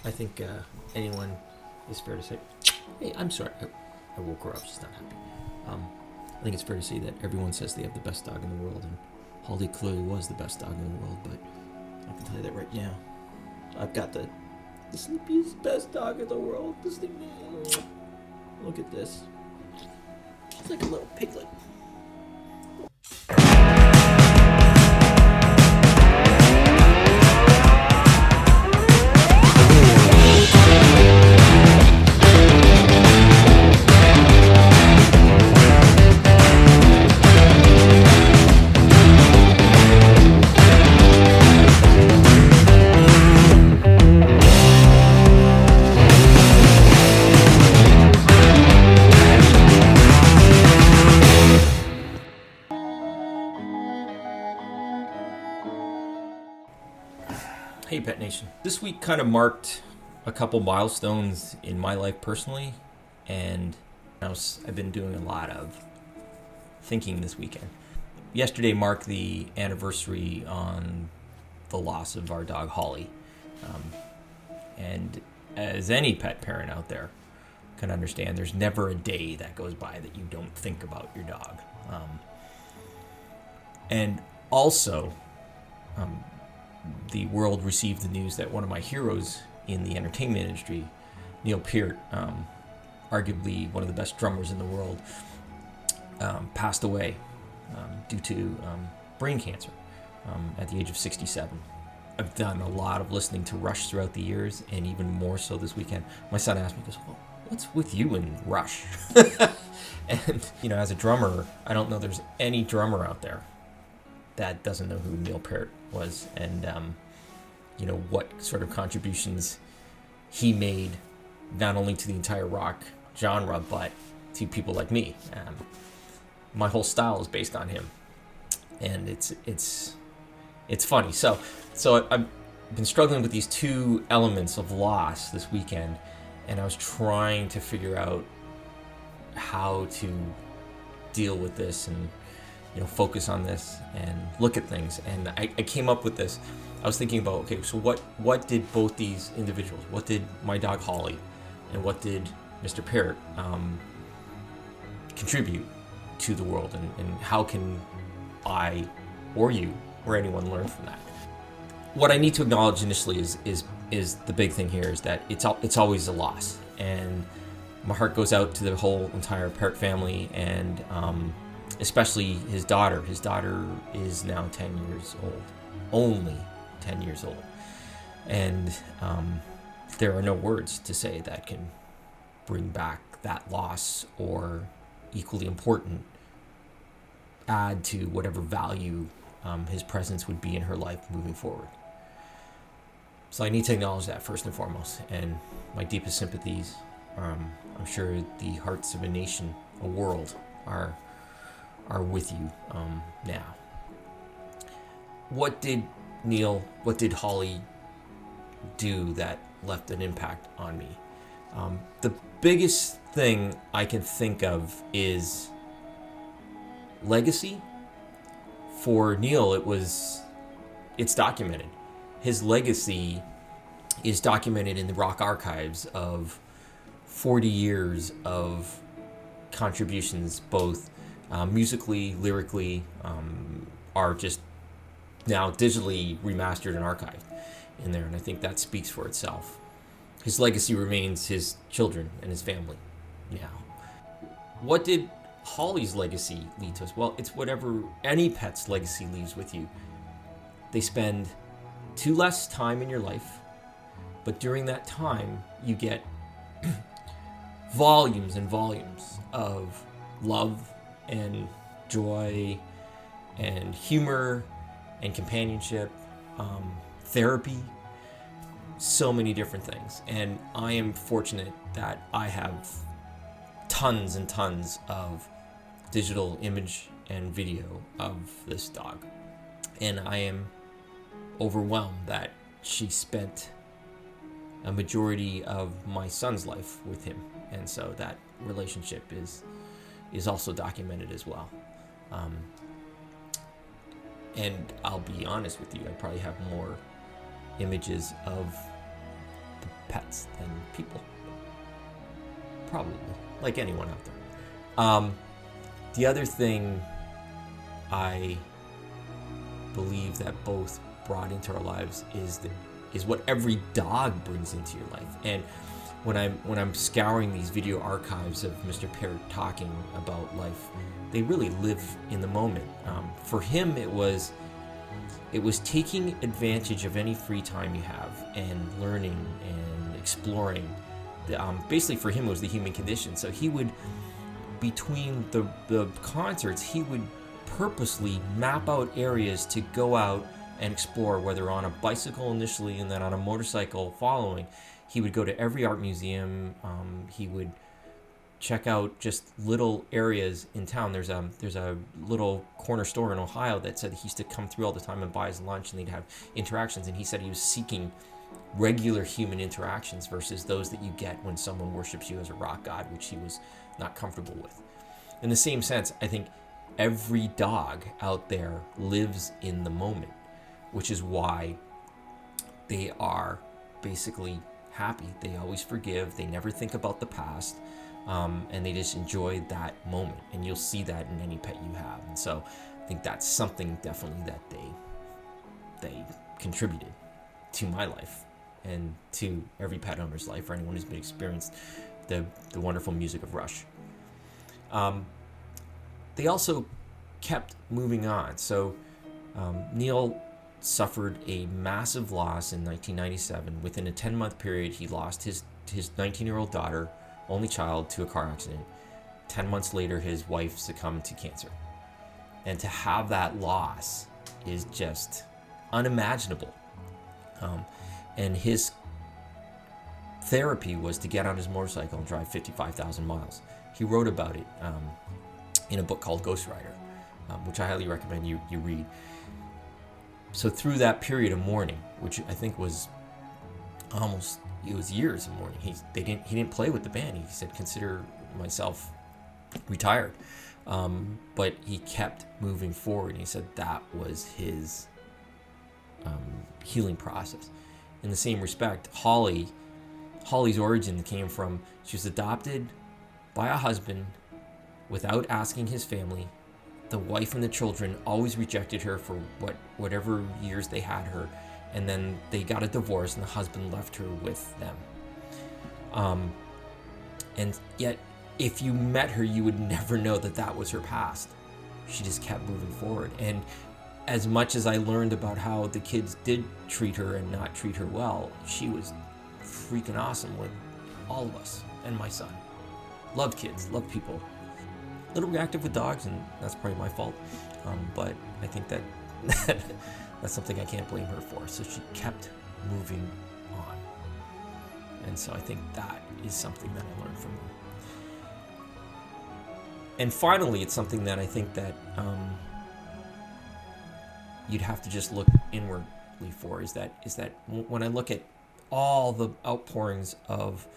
I think anyone is fair to say, hey, I'm sorry, I woke her up, she's not happy. I think it's fair to say that everyone says they have the best dog in the world, and Holly clearly was the best dog in the world, but I can tell you that right now. I've got the sleepiest, best dog in the world. The sleepiest. Look at this. It's like a little piglet. Hey Pet Nation. This week kind of marked a couple milestones in my life personally, and I've been doing a lot of thinking this weekend. Yesterday marked the anniversary on the loss of our dog Holly. And as any pet parent out there can understand, there's never a day that goes by that you don't think about your dog. And also, the world received the news that one of my heroes in the entertainment industry, Neil Peart, arguably one of the best drummers in the world, passed away due to brain cancer at the age of 67. I've done a lot of listening to Rush throughout the years, and even more so this weekend. My son asked me, he goes, well, what's with you and Rush? And, as a drummer, I don't know there's any drummer out there that doesn't know who Neil Peart was, and what sort of contributions he made, not only to the entire rock genre, but to people like me. My whole style is based on him, and it's funny. So I've been struggling with these two elements of loss this weekend, and I was trying to figure out how to deal with this and focus on this and look at things. And I came up with this. I was thinking about, okay, so what did both these individuals, what did my dog Holly and what did Mr. Peart contribute to the world, and how can I or you or anyone learn from that? What I need to acknowledge initially is the big thing here is that it's always a loss, and my heart goes out to the whole entire Peart family, and especially his daughter. His daughter is now 10 years old, only 10 years old. And there are no words to say that can bring back that loss, or equally important, add to whatever value his presence would be in her life moving forward. So I need to acknowledge that first and foremost, and my deepest sympathies. I'm sure the hearts of a nation, a world, are with you now. What did Holly do that left an impact on me? The biggest thing I can think of is legacy. For Neil, it's documented. His legacy is documented in the rock archives of 40 years of contributions, both musically, lyrically, are just now digitally remastered and archived in there, and I think that speaks for itself. His legacy remains his children and his family now. What did Holly's legacy lead to us? Well, it's whatever any pet's legacy leaves with you. They spend less time in your life, but during that time, you get volumes and volumes of love and joy and humor and companionship, therapy, so many different things. And I am fortunate that I have tons and tons of digital image and video of this dog, and I am overwhelmed that she spent a majority of my son's life with him, and so that relationship is also documented as well. And I'll be honest with you, I probably have more images of the pets than people. Probably, like anyone out there. The other thing I believe that both brought into our lives is what every dog brings into your life. And when I'm scouring these video archives of Mr. Peart talking about life, they really live in the moment. For him, it was taking advantage of any free time you have and learning and exploring. Basically, for him, it was the human condition. So he would, between the concerts, he would purposely map out areas to go out and explore, whether on a bicycle initially and then on a motorcycle following. He would go to every art museum. He would check out just little areas in town. There's a little corner store in Ohio that said he used to come through all the time and buy his lunch, and they'd have interactions. And he said he was seeking regular human interactions versus those that you get when someone worships you as a rock god, which he was not comfortable with. In the same sense, I think every dog out there lives in the moment, which is why they are basically happy. They always forgive. They never think about the past, and they just enjoy that moment. And you'll see that in any pet you have. And so I think that's something definitely that they contributed to my life and to every pet owner's life, or anyone who's been experienced the wonderful music of Rush. They also kept moving on. So Neil suffered a massive loss in 1997. Within a 10-month period, he lost his 19-year-old daughter, only child, to a car accident. 10 months later, his wife succumbed to cancer. And to have that loss is just unimaginable. And his therapy was to get on his motorcycle and drive 55,000 miles. He wrote about it in a book called Ghost Rider, which I highly recommend you read. So through that period of mourning, which I think was years of mourning, he didn't play with the band. He said, "Consider myself retired," but he kept moving forward. And he said that was his healing process. In the same respect, Holly's origin came from, she was adopted by a husband without asking his family. The wife and the children always rejected her for whatever years they had her, and then they got a divorce and the husband left her with them. And yet, if you met her, you would never know that was her past. She just kept moving forward. And as much as I learned about how the kids did treat her and not treat her well, she was freaking awesome with all of us and my son. Loved kids, loved people. A little reactive with dogs, and that's probably my fault. But I think that that's something I can't blame her for. So she kept moving on. And so I think that is something that I learned from her. And finally, it's something that I think that you'd have to just look inwardly for, is that when I look at all the outpourings of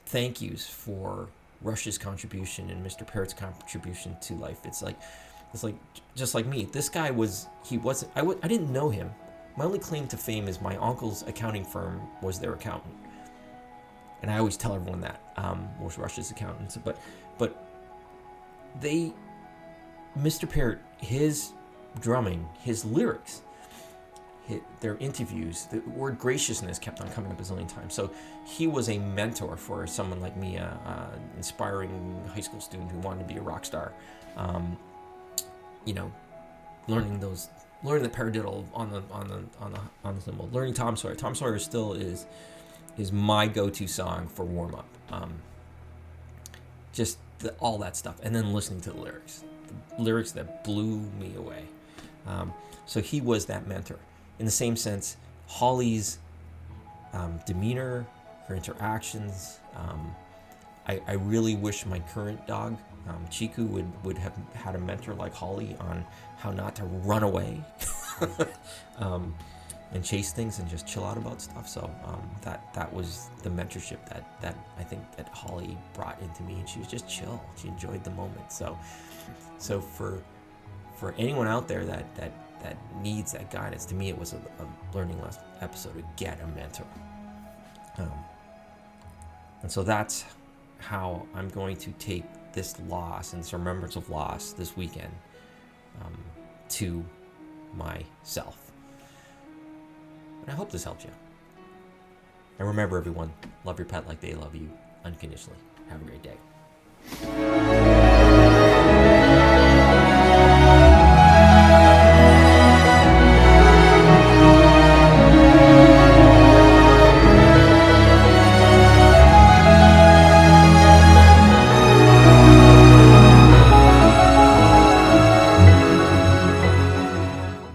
thank yous for Rush's contribution and Mr. Peart's contribution to life, it's like just like me. This guy I didn't know him. My only claim to fame is my uncle's accounting firm was their accountant, and I always tell everyone that was Rush's accountant. But Mr. Peart, his drumming, his lyrics, their interviews, the word graciousness kept on coming up a zillion times. So he was a mentor for someone like me, an inspiring high school student who wanted to be a rock star. Learning the paradiddle on the cymbal, learning Tom Sawyer. Tom Sawyer still is my go-to song for warm up. Just all that stuff, and then listening to the lyrics that blew me away. So he was that mentor. In the same sense, Holly's demeanor, her interactions. I really wish my current dog, Chiku, would have had a mentor like Holly on how not to run away and chase things and just chill out about stuff. So that was the mentorship that I think that Holly brought into me, and she was just chill. She enjoyed the moment. So for anyone out there that needs that guidance, to me it was a learning episode to get a mentor. And so that's how I'm going to take this loss and this remembrance of loss this weekend to myself. And I hope this helps you. And remember, everyone, love your pet like they love you unconditionally. Have a great day.